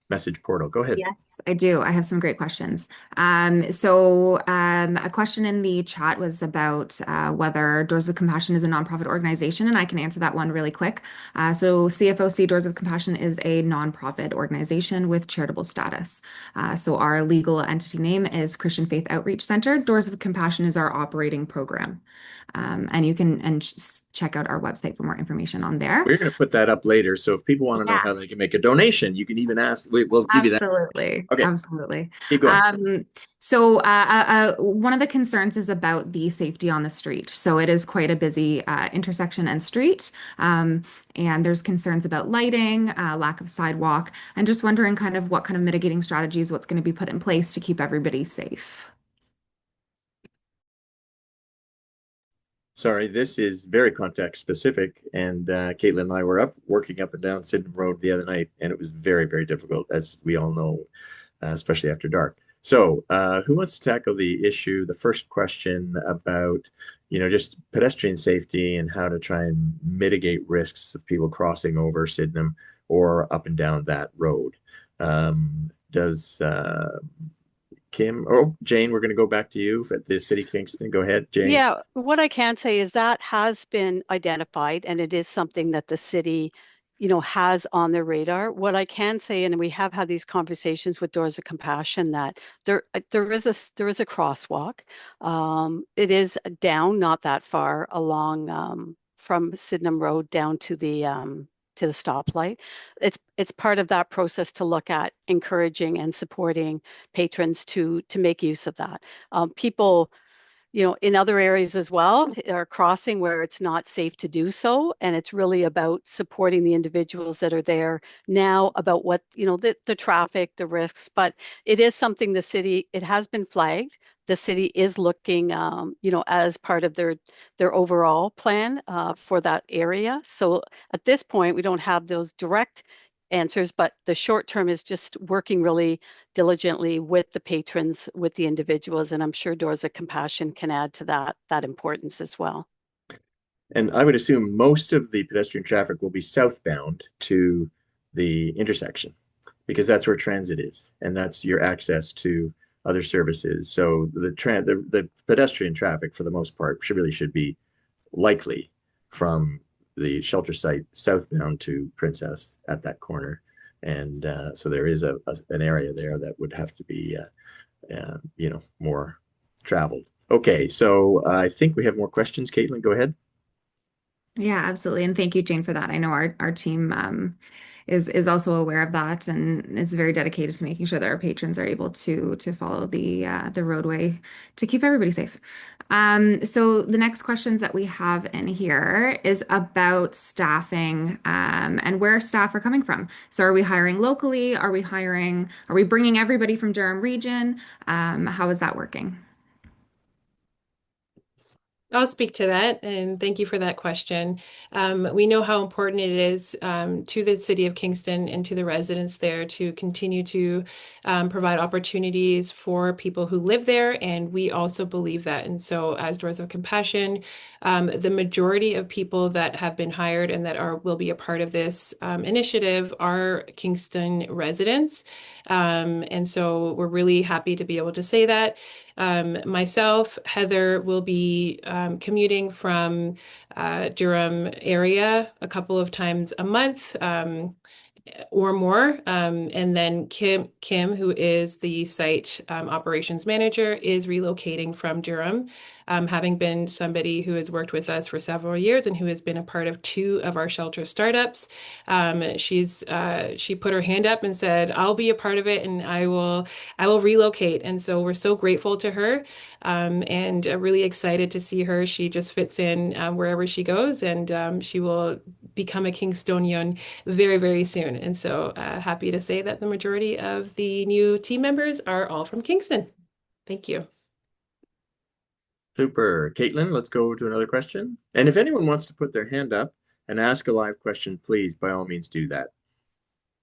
message portal. Go ahead. Yes, I do. I have some great questions. A question in the chat was about whether Doors of Compassion is a nonprofit organization, and I can answer that one really quick. So CFOC Doors of Compassion is a nonprofit organization with charitable status. So our legal entity name is Christian Faith Outreach Center. Doors of Compassion is our operating program. And you can check out our website for more information on there. We're going to put that up later. So if people want to know how they can make a donation, you can even ask. We'll give you that. Absolutely. Okay. Absolutely. Keep going. One of the concerns is about the safety on the street. So it is quite a busy intersection and street. And there's concerns about lighting, lack of sidewalk. I'm just wondering what kind of mitigating strategies, what's going to be put in place to keep everybody safe. Sorry, this is very context specific. And Caitlin and I were up working up and down Sydenham Road the other night, and it was very, very difficult, as we all know, especially after dark. So, who wants to tackle the issue? The first question about, just pedestrian safety and how to try and mitigate risks of people crossing over Sydenham or up and down that road. Does Kim, oh, Jane, we're going to go back to you at the City of Kingston. Go ahead, Jane. Yeah, what I can say is that has been identified and it is something that the city, has on their radar. What I can say, and we have had these conversations with Doors of Compassion, that there is a crosswalk. It is down, not that far along from Sydenham Road down to the stoplight. It's part of that process to look at encouraging and supporting patrons to make use of that. People in other areas as well are crossing where it's not safe to do so. And it's really about supporting the individuals that are there now about what, the traffic, the risks, but it is something it has been flagged. The city is looking, as part of their overall plan for that area. So at this point, we don't have those direct answers, but the short term is just working really diligently with the patrons, with the individuals, and I'm sure Doors of Compassion can add to that importance as well. And I would assume most of the pedestrian traffic will be southbound to the intersection because that's where transit is and that's your access to other services. So the pedestrian traffic for the most part should be likely from the shelter site southbound to Princess at that corner. And so there is an area there that would have to be, more traveled. Okay, so I think we have more questions. Caitlin, go ahead. Yeah, absolutely. And thank you, Jane, for that. I know our team is also aware of that and is very dedicated to making sure that our patrons are able to follow the roadway to keep everybody safe. So the next questions that we have in here is about staffing and where staff are coming from. So are we hiring locally? Are we bringing everybody from Durham region? How is that working? I'll speak to that, and thank you for that question. We know how important it is to the city of Kingston and to the residents there to continue to provide opportunities for people who live there, and we also believe that. And so, as Doors of Compassion, the majority of people that have been hired and that will be a part of this initiative are Kingston residents. And so, we're really happy to be able to say that. Myself, Heather will be commuting from Durham area a couple of times a month. Or more. And then Kim, who is the site operations manager, is relocating from Durham, having been somebody who has worked with us for several years and who has been a part of two of our shelter startups. She put her hand up and said, "I'll be a part of it, and I will relocate." And so we're so grateful to her, and really excited to see her. She just fits in wherever she goes, and she will become a Kingstonian very, very soon. And so happy to say that the majority of the new team members are all from Kingston. Thank you. Super. Caitlin, let's go to another question. And if anyone wants to put their hand up and ask a live question, please, by all means, do that.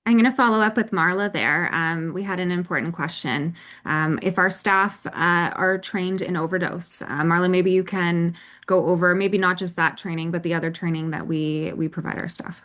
I'm going to follow up with Marla there. We had an important question. If our staff are trained in overdose, Marla, maybe you can go over maybe not just that training, but the other training that we provide our staff.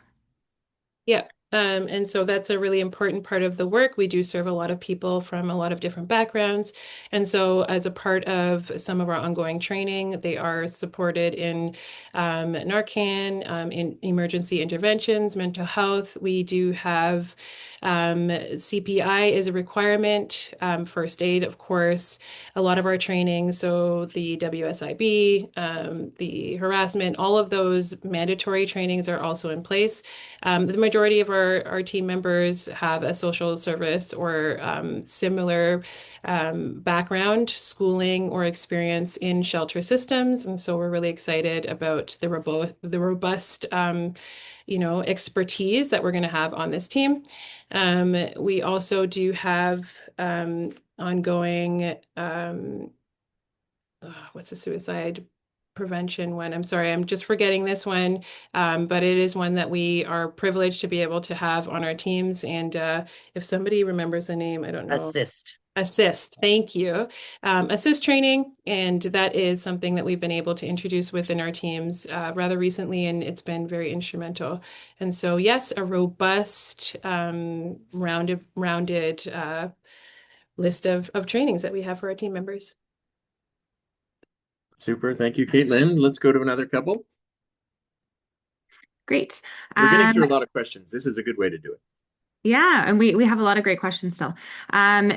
Yeah. And so that's a really important part of the work. We do serve a lot of people from a lot of different backgrounds. And so as a part of some of our ongoing training, they are supported in Narcan, in emergency interventions, mental health. We do have CPI is a requirement, first aid, of course, a lot of our training. So the WSIB, the harassment, all of those mandatory trainings are also in place. The majority of our team members have a social service or similar background, schooling, or experience in shelter systems. And so we're really excited about the robust expertise that we're going to have on this team. We also do have ongoing, what's a suicide prevention one. I'm sorry, I'm just forgetting this one, but it is one that we are privileged to be able to have on our teams. And if somebody remembers the name, I don't know. Assist. Assist, thank you. Assist training, and that is something that we've been able to introduce within our teams rather recently, and it's been very instrumental. And so, yes, a robust, rounded list of trainings that we have for our team members. Super. Thank you, Caitlin. Let's go to another couple. Great. We're getting through a lot of questions. This is a good way to do it. Yeah, and we have a lot of great questions still.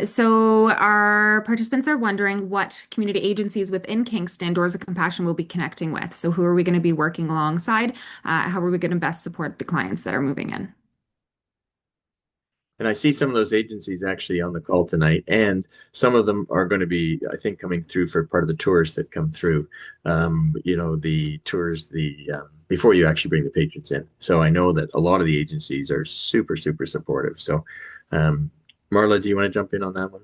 So our participants are wondering what community agencies within Kingston Doors of Compassion will be connecting with. So who are we going to be working alongside? How are we going to best support the clients that are moving in? And I see some of those agencies actually on the call tonight, and some of them are going to be, I think, coming through for part of the tours that come through. The tours, before you actually bring the patrons in. So I know that a lot of the agencies are super, super supportive. So, Marla, do you want to jump in on that one?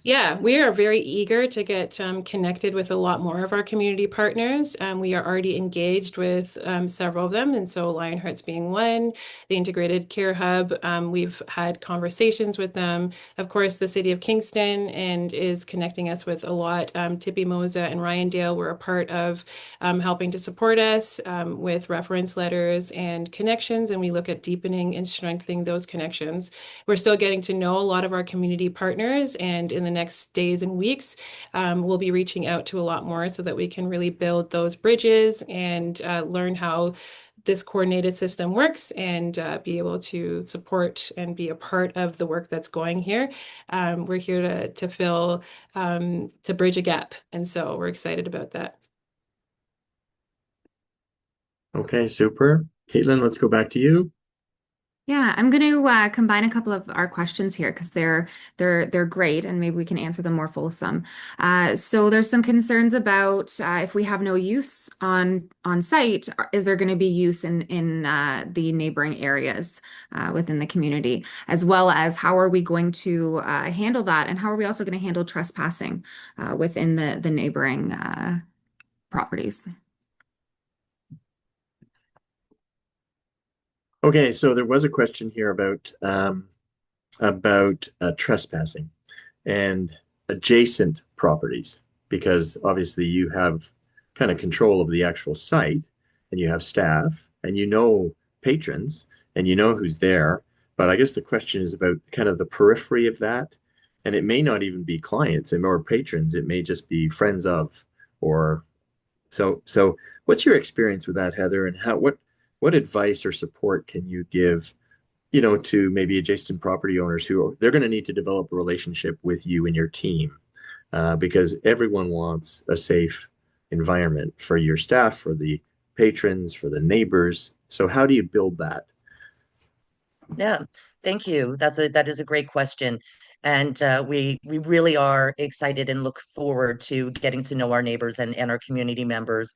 Yeah, we are very eager to get connected with a lot more of our community partners. We are already engaged with several of them, and so Lionheart's being one, the Integrated Care Hub. We've had conversations with them. Of course, the City of Kingston and is connecting us with a lot. Tippy Mosa and Ryandale were a part of helping to support us with reference letters and connections, and we look at deepening and strengthening those connections. We're still getting to know a lot of our community partners, and in the next days and weeks, we'll be reaching out to a lot more so that we can really build those bridges and learn how this coordinated system works and be able to support and be a part of the work that's going here. We're here to fill, to bridge a gap. And so we're excited about that. Okay, super. Caitlin, let's go back to you. Yeah, I'm going to combine a couple of our questions here because they're great, and maybe we can answer them more fulsome. So there's some concerns about if we have no use on site, is there going to be use in the neighboring areas within the community, as well as how are we going to handle that, and how are we also going to handle trespassing within the neighboring properties? Okay, so there was a question here about trespassing and adjacent properties, because obviously you have kind of control of the actual site, and you have staff, and you know patrons, and you know who's there. But I guess the question is about kind of the periphery of that, and it may not even be clients and or patrons. It may just be friends of, or so. What's your experience with that, Heather, and what advice or support can you give, to maybe adjacent property owners who they're going to need to develop a relationship with you and your team, because everyone wants a safe environment for your staff, for the patrons, for the neighbors. So how do you build that? Yeah, thank you. That is a great question. And we really are excited and look forward to getting to know our neighbors and our community members.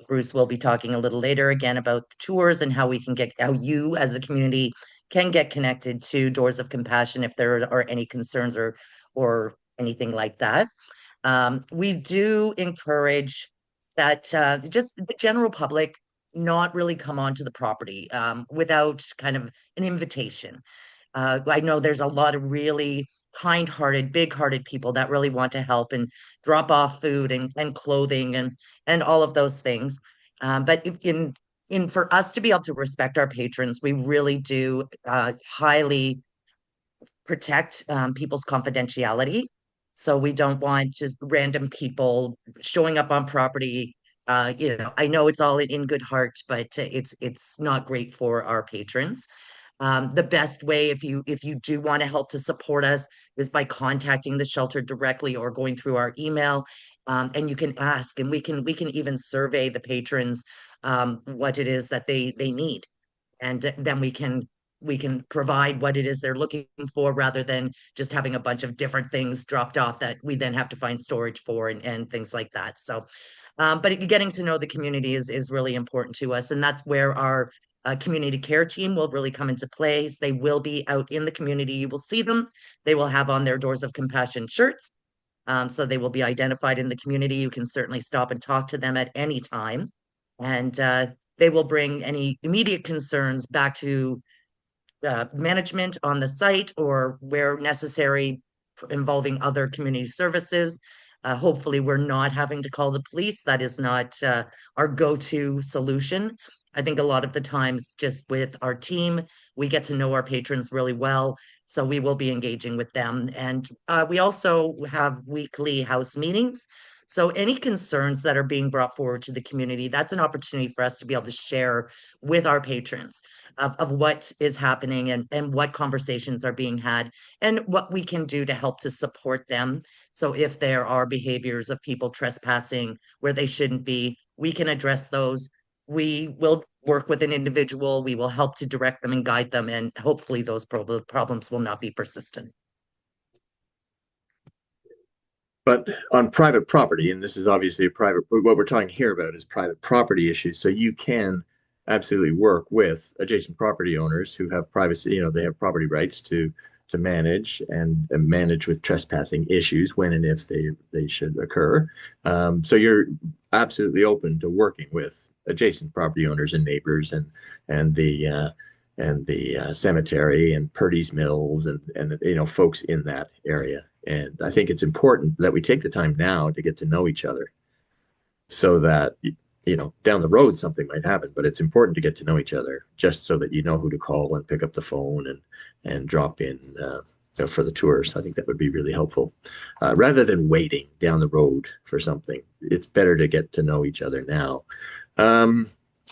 Bruce will be talking a little later again about the tours and how you as a community can get connected to Doors of Compassion if there are any concerns or anything like that. We do encourage that just the general public not really come onto the property without kind of an invitation. I know there's a lot of really kind-hearted, big-hearted people that really want to help and drop off food and clothing and all of those things. But if in for us to be able to respect our patrons, we really do highly protect people's confidentiality. So we don't want just random people showing up on property. I know it's all in good heart, but it's not great for our patrons. The best way, if you do want to help to support us, is by contacting the shelter directly or going through our email. And you can ask, and we can even survey the patrons what it is that they need, and then we can provide what it is they're looking for rather than just having a bunch of different things dropped off that we then have to find storage for and things like that. So, but getting to know the community is really important to us, and that's where our community care team will really come into place. They will be out in the community. You will see them. They will have on their Doors of Compassion shirts. So they will be identified in the community. You can certainly stop and talk to them at any time. And they will bring any immediate concerns back to management on the site or where necessary involving other community services. Hopefully, we're not having to call the police. That is not our go-to solution. I think a lot of the times, just with our team, we get to know our patrons really well. So we will be engaging with them. And we also have weekly house meetings. So any concerns that are being brought forward to the community, that's an opportunity for us to be able to share with our patrons of what is happening and what conversations are being had and what we can do to help to support them. So if there are behaviors of people trespassing where they shouldn't be, we can address those. We will work with an individual, we will help to direct them and guide them, and hopefully those problems will not be persistent. But on private property, and this is obviously a private, what we're talking here about is private property issues. So you can absolutely work with adjacent property owners who have privacy, they have property rights to manage and manage with trespassing issues when and if they should occur. So you're absolutely open to working with adjacent property owners and neighbors and the cemetery and Purdy's Mills and folks in that area. And I think it's important that we take the time now to get to know each other so that down the road something might happen, but it's important to get to know each other just so that you know who to call and pick up the phone and drop in for the tours. I think that would be really helpful. Rather than waiting down the road for something, it's better to get to know each other now.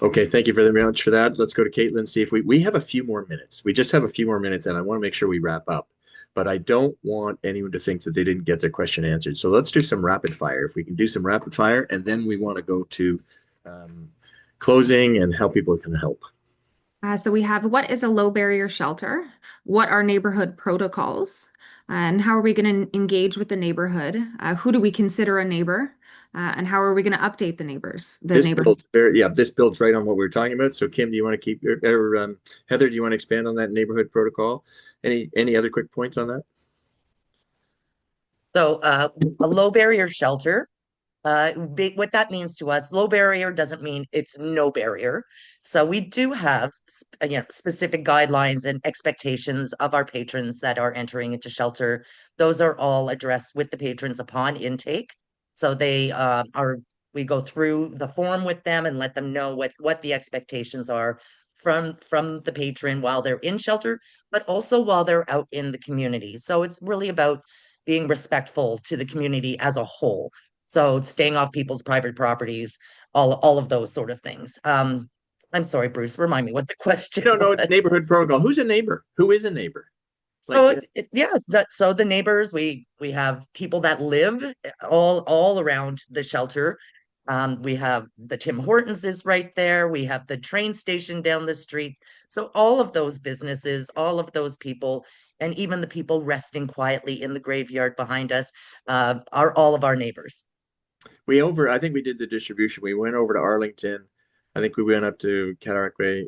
Okay, thank you very much for that. Let's go to Caitlin, see if we have a few more minutes. We just have a few more minutes, and I want to make sure we wrap up. But I don't want anyone to think that they didn't get their question answered. So let's do some rapid fire. If we can do some rapid fire, and then we want to go to closing and how people can help. So we have, what is a low barrier shelter? What are neighborhood protocols? And how are we going to engage with the neighborhood? Who do we consider a neighbor? And how are we going to update the neighbors? This builds right on what we were talking about. So Kim, do you want to keep, or Heather, do you want to expand on that neighborhood protocol? Any other quick points on that? So a low barrier shelter, what that means to us, low barrier doesn't mean it's no barrier. So we do have specific guidelines and expectations of our patrons that are entering into shelter. Those are all addressed with the patrons upon intake. So we go through the form with them and let them know what the expectations are from the patron while they're in shelter, but also while they're out in the community. So it's really about being respectful to the community as a whole. So staying off people's private properties, all of those sort of things. I'm sorry, Bruce, remind me what the question No, was. neighborhood protocol. Who's a neighbor? Who is a neighbor? So so the neighbors, we have people that live all around the shelter. We have the Tim Hortons is right there. We have the train station down the street. So all of those businesses, all of those people, and even the people resting quietly in the graveyard behind us, are all of our neighbors. I think we did the distribution. We went over to Arlington. I think we went up to Cataraqui.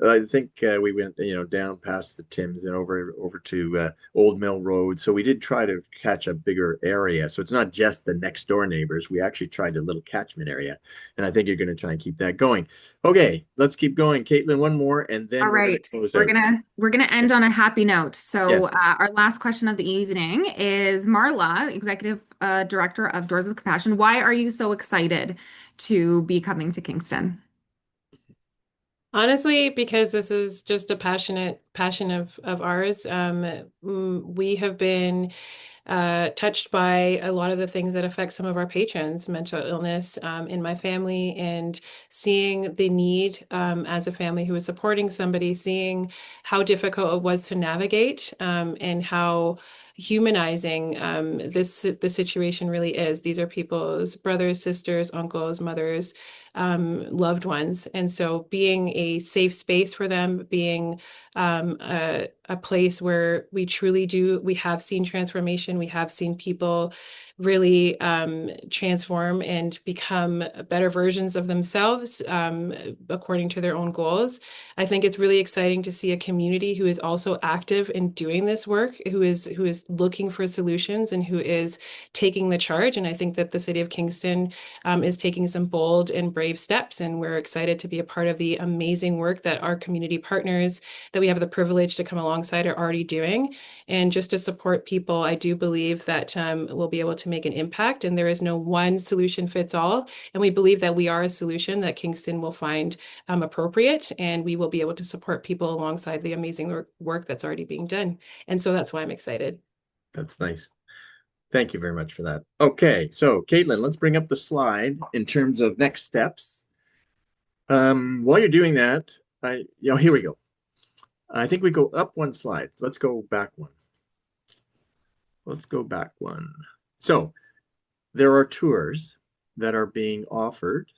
I think we went, down past the Tims and over to Old Mill Road. So we did try to catch a bigger area. So it's not just the next door neighbors. We actually tried a little catchment area, and I think you're going to try and keep that going. Okay, let's keep going, Caitlin. One more, and then All right, we're gonna end on a happy note. So yes. Our last question of the evening is Marla, Executive Director of Doors of Compassion. Why are you so excited to be coming to Kingston? Honestly, because this is just a passion of ours. We have been touched by a lot of the things that affect some of our patrons, mental illness in my family, and seeing the need as a family who is supporting somebody, seeing how difficult it was to navigate and how humanizing the situation really is. These are people's brothers, sisters, uncles, mothers, loved ones. And so being a safe space for them, being a place where we have seen transformation, we have seen people really transform and become better versions of themselves according to their own goals. I think it's really exciting to see a community who is also active in doing this work, who is looking for solutions and who is taking the charge. And I think that the City of Kingston is taking some bold and brave steps, and we're excited to be a part of the amazing work that our community partners that we have the privilege to come alongside are already doing. And just to support people, I do believe that we'll be able to make an impact, and there is no one solution fits all. And we believe that we are a solution that Kingston will find appropriate, and we will be able to support people alongside the amazing work that's already being done. And so that's why I'm excited. That's nice. Thank you very much for that. Okay, so Caitlin, let's bring up the slide in terms of next steps. While you're doing that, here we go. I think we go up one slide. Let's go back one. Let's go back one. So there are tours that are being offered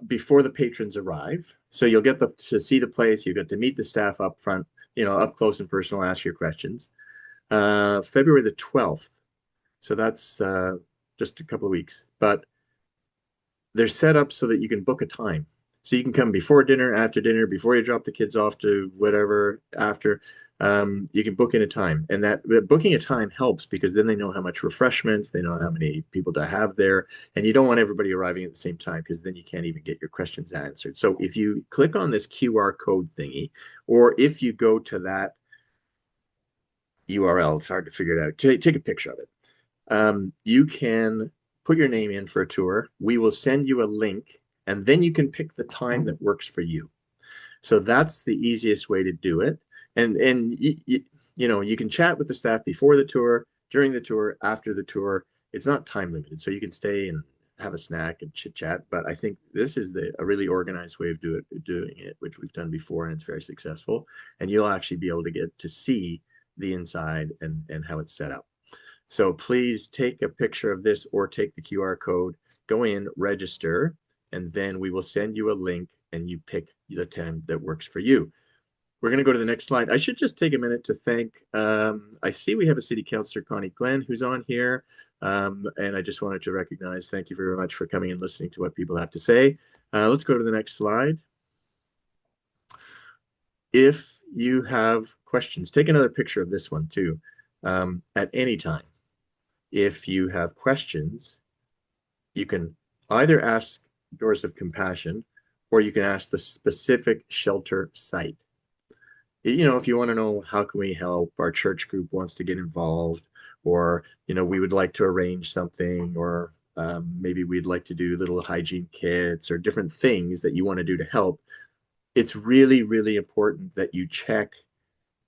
before the patrons arrive. So you'll get to see the place. You get to meet the staff up front, up close and personal, ask your questions. February the 12th. So that's just a couple of weeks. But they're set up so that you can book a time. So you can come before dinner, after dinner, before you drop the kids off to whatever, after. You can book in a time. And that booking a time helps because then they know how much refreshments, they know how many people to have there. And you don't want everybody arriving at the same time because then you can't even get your questions answered. So if you click on this QR code thingy, or if you go to that URL, it's hard to figure it out. Take a picture of it. You can put your name in for a tour. We will send you a link, and then you can pick the time that works for you. So that's the easiest way to do it. And you can chat with the staff before the tour, during the tour, after the tour. It's not time limited, so you can stay and have a snack and chit chat. But I think this is a really organized way of doing it, which we've done before, and it's very successful. And you'll actually be able to get to see the inside and how it's set up. So please take a picture of this or take the QR code, go in, register, and then we will send you a link and you pick the time that works for you. We're going to go to the next slide. I should just take a minute to thank, I see we have a city councillor, Connie Glenn, who's on here. And I just wanted to recognize, thank you very much for coming and listening to what people have to say. Let's go to the next slide. If you have questions, take another picture of this one too, at any time. If you have questions, you can either ask Doors of Compassion or you can ask the specific shelter site. If you want to know how can we help, our church group wants to get involved, or, we would like to arrange something, or maybe we'd like to do little hygiene kits or different things that you want to do to help. It's really, really important that you check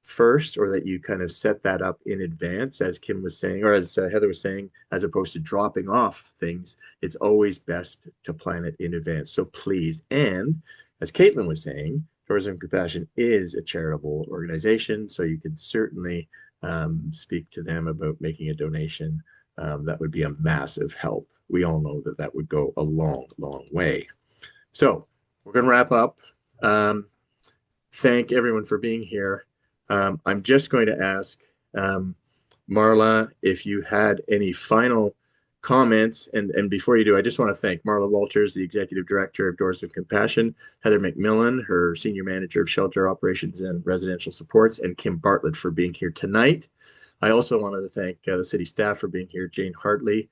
first, or that you kind of set that up in advance, as Kim was saying, or as Heather was saying, as opposed to dropping off things. It's always best to plan it in advance. So please, and as Caitlin was saying, Doors of Compassion is a charitable organization, so you can certainly speak to them about making a donation. That would be a massive help. We all know that that would go a long, long way. So we're going to wrap up. Thank everyone for being here. I'm just going to ask Marla if you had any final comments. And before you do, I just want to thank Marla Walters, the Executive Director of Doors of Compassion, Heather McMillan, her Senior Manager of Shelter Operations and Residential Supports, and Kim Bartlett for being here tonight. I also wanted to thank the city staff for being here. Jane Hartley,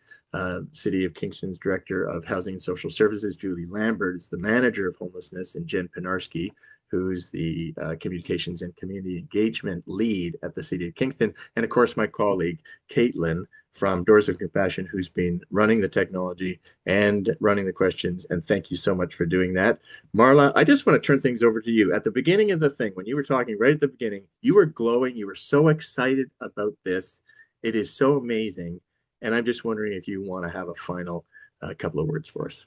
City of Kingston's Director of Housing and Social Services, Julie Lambert is the Manager of Homelessness, and Jen Pinarski, who's the Communications and Community Engagement Lead at the City of Kingston. And of course, my colleague, Caitlin from Doors of Compassion, who's been running the technology and running the questions. And thank you so much for doing that. Marla, I just want to turn things over to you. At the beginning of the thing, when you were talking right at the beginning, you were glowing. You were so excited about this. It is so amazing. And I'm just wondering if you want to have a final couple of words for us.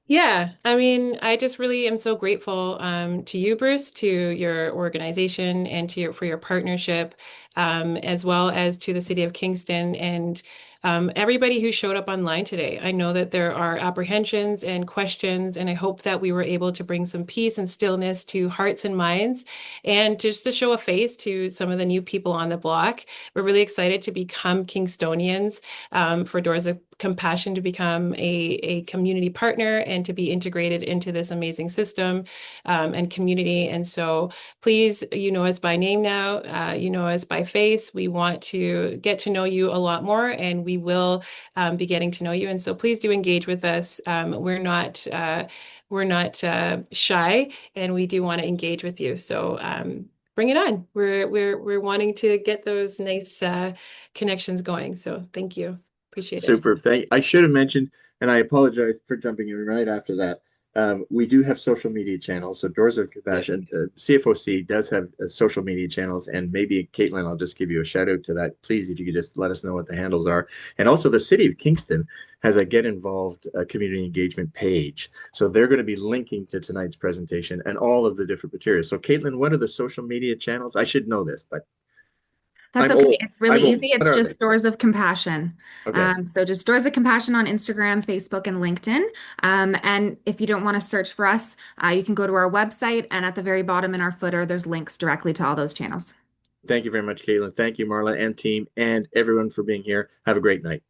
Yeah, I mean, I just really am so grateful to you, Bruce, to your organization, and for your partnership, as well as to the City of Kingston. And everybody who showed up online today. I know that there are apprehensions and questions, and I hope that we were able to bring some peace and stillness to hearts and minds, and just to show a face to some of the new people on the block. We're really excited to become Kingstonians, for Doors of Compassion to become a community partner and to be integrated into this amazing system, and community. And so please, you know us by name now, you know us by face. We want to get to know you a lot more, and we will be getting to know you. And so please do engage with us. We're not shy, and we do want to engage with you. So bring it on. We're wanting to get those nice connections going. So thank you. Appreciate it. Super. I should have mentioned, and I apologize for jumping in right after that. We do have social media channels. So Doors of Yep. Compassion, CFOC does have social media channels, and maybe Caitlin, I'll just give you a shout out to that. Please, if you could just let us know what the handles are. And also, the City of Kingston has a Get Involved community engagement page. So they're going to be linking to tonight's presentation and all of the different materials. So, Caitlin, what are the social media channels? I should know this, but That's I'm okay. old. It's really I'm old. easy. What It's are they? just Doors of Compassion. Okay. So just Doors of Compassion on Instagram, Facebook, and LinkedIn. And if you don't want to search for us, you can go to our website, and at the very bottom in our footer, there's links directly to all those channels. Thank you very much, Caitlin. Thank you, Marla and team, and everyone for being here. Have a great night.